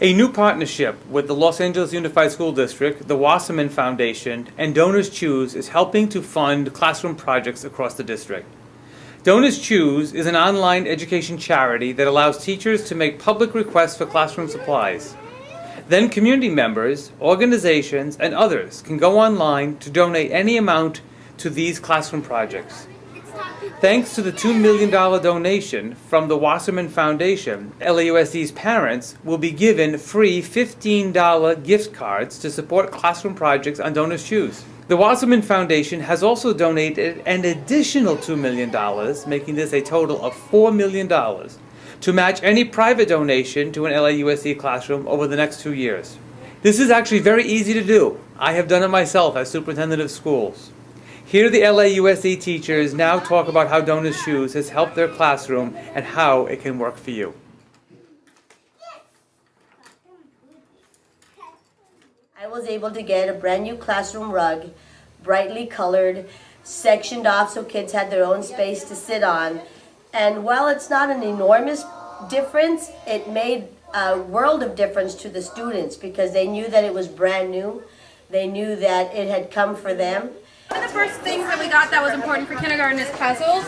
A new partnership with the Los Angeles Unified School District, the Wasserman Foundation, and DonorsChoose is helping to fund classroom projects across the district. DonorsChoose is an online education charity that allows teachers to make public requests for classroom supplies. Then community members, organizations, and others can go online to donate any amount to these classroom projects. Thanks to the $2 million donation from the Wasserman Foundation, LAUSD's parents will be given free $15 gift cards to support classroom projects on DonorsChoose. The Wasserman Foundation has also donated an additional $2 million, making this a total of $4 million, to match any private donation to an LAUSD classroom over the next 2 years. This is actually very easy to do. I have done it myself as superintendent of schools. Here the LAUSD teachers now talk about how DonorsChoose has helped their classroom and how it can work for you. I was able to get a brand new classroom rug, brightly colored, sectioned off so kids had their own space to sit on. And while it's not an enormous difference, it made a world of difference to the students because they knew that it was brand new. They knew that it had come for them. One of the first things that we got that was important for kindergarten is puzzles.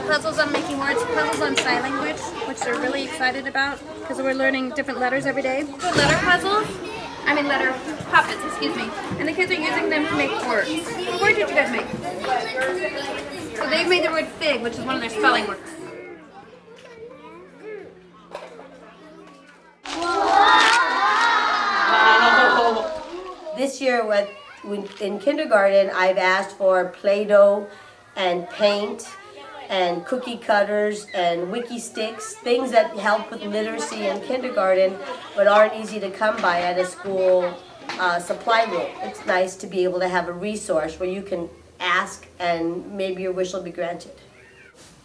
Puzzles on making words, puzzles on sign language, which they're really excited about because we're learning different letters every day. Letter puzzles, letter puppets, excuse me. And the kids are using them to make words. What word did you guys make? So they've made the word fig, which is one of their spelling words. This year in kindergarten, I've asked for Play-Doh and paint and cookie cutters and wiki sticks, things that help with literacy in kindergarten but aren't easy to come by at a school supply room. It's nice to be able to have a resource where you can ask and maybe your wish will be granted.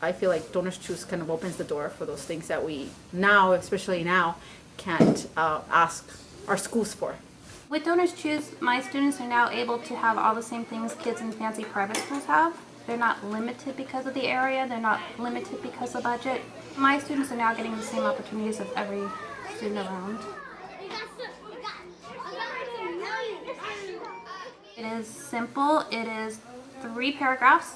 I feel like DonorsChoose kind of opens the door for those things that we now, especially now, can't ask our schools for. With DonorsChoose, my students are now able to have all the same things kids in fancy private schools have. They're not limited because of the area, they're not limited because of budget. My students are now getting the same opportunities as every student around. It is simple, it is 3 paragraphs.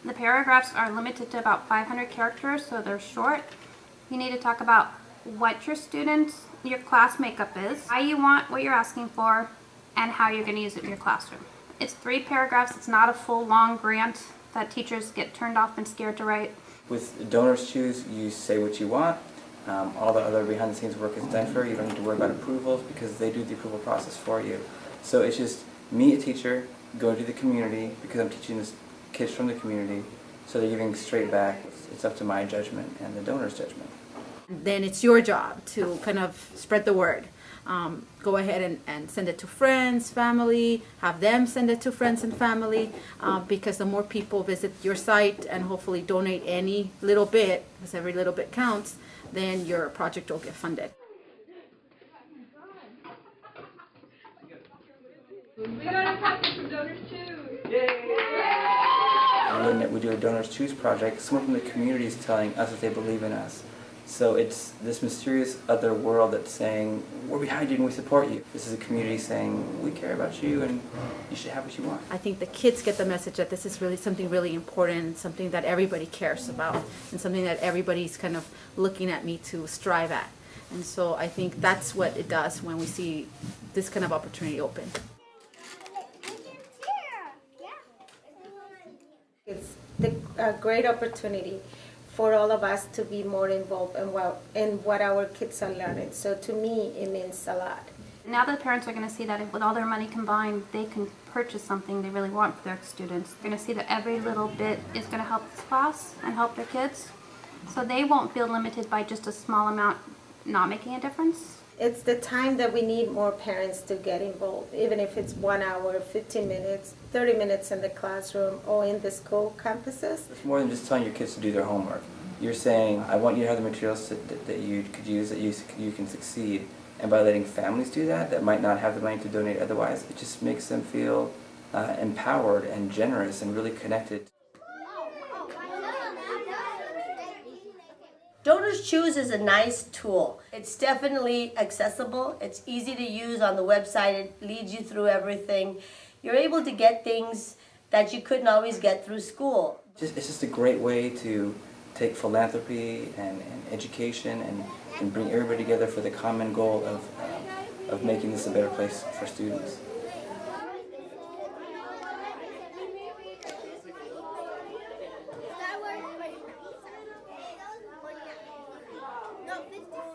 The paragraphs are limited to about 500 characters, so they're short. You need to talk about what your class makeup is, why you want what you're asking for, and how you're going to use it in your classroom. It's 3 paragraphs. It's not a full long grant that teachers get turned off and scared to write. With DonorsChoose, you say what you want. All the other behind the scenes work is done for you. You don't need to worry about approvals because they do the approval process for you. So it's just me, a teacher, go to the community because I'm teaching this kids from the community, so they're giving straight back. It's up to my judgment and the donor's judgment. Then it's your job to kind of spread the word. Go ahead and send it to friends, family, have them send it to friends and family, because the more people visit your site and hopefully donate any little bit, because every little bit counts, then your project will get funded. We got a copy from DonorsChoose! Yay! When we do a DonorsChoose project, someone from the community is telling us that they believe in us. So it's this mysterious other world that's saying, we're behind you and we support you. This is a community saying, we care about you and you should have what you want. I think the kids get the message that this is really something really important, something that everybody cares about, and something that everybody's kind of looking at me to strive at. And so I think that's what it does when we see this kind of opportunity open. It's a great opportunity for all of us to be more involved in what our kids are learning. So to me, it means a lot. Now the parents are going to see that with all their money combined, they can purchase something they really want for their students. They're going to see that every little bit is going to help this class and help their kids. So they won't feel limited by just a small amount not making a difference. It's the time that we need more parents to get involved, even if it's 1 hour, 15 minutes, 30 minutes in the classroom or in the school campuses. It's more than just telling your kids to do their homework. You're saying, I want you to have the materials that you could use, that you can succeed. And by letting families do that might not have the money to donate otherwise, it just makes them feel empowered and generous and really connected. DonorsChoose is a nice tool. It's definitely accessible. It's easy to use on the website. It leads you through everything. You're able to get things that you couldn't always get through school. It's just a great way to take philanthropy and education and bring everybody together for the common goal of making this a better place for students. No, 50.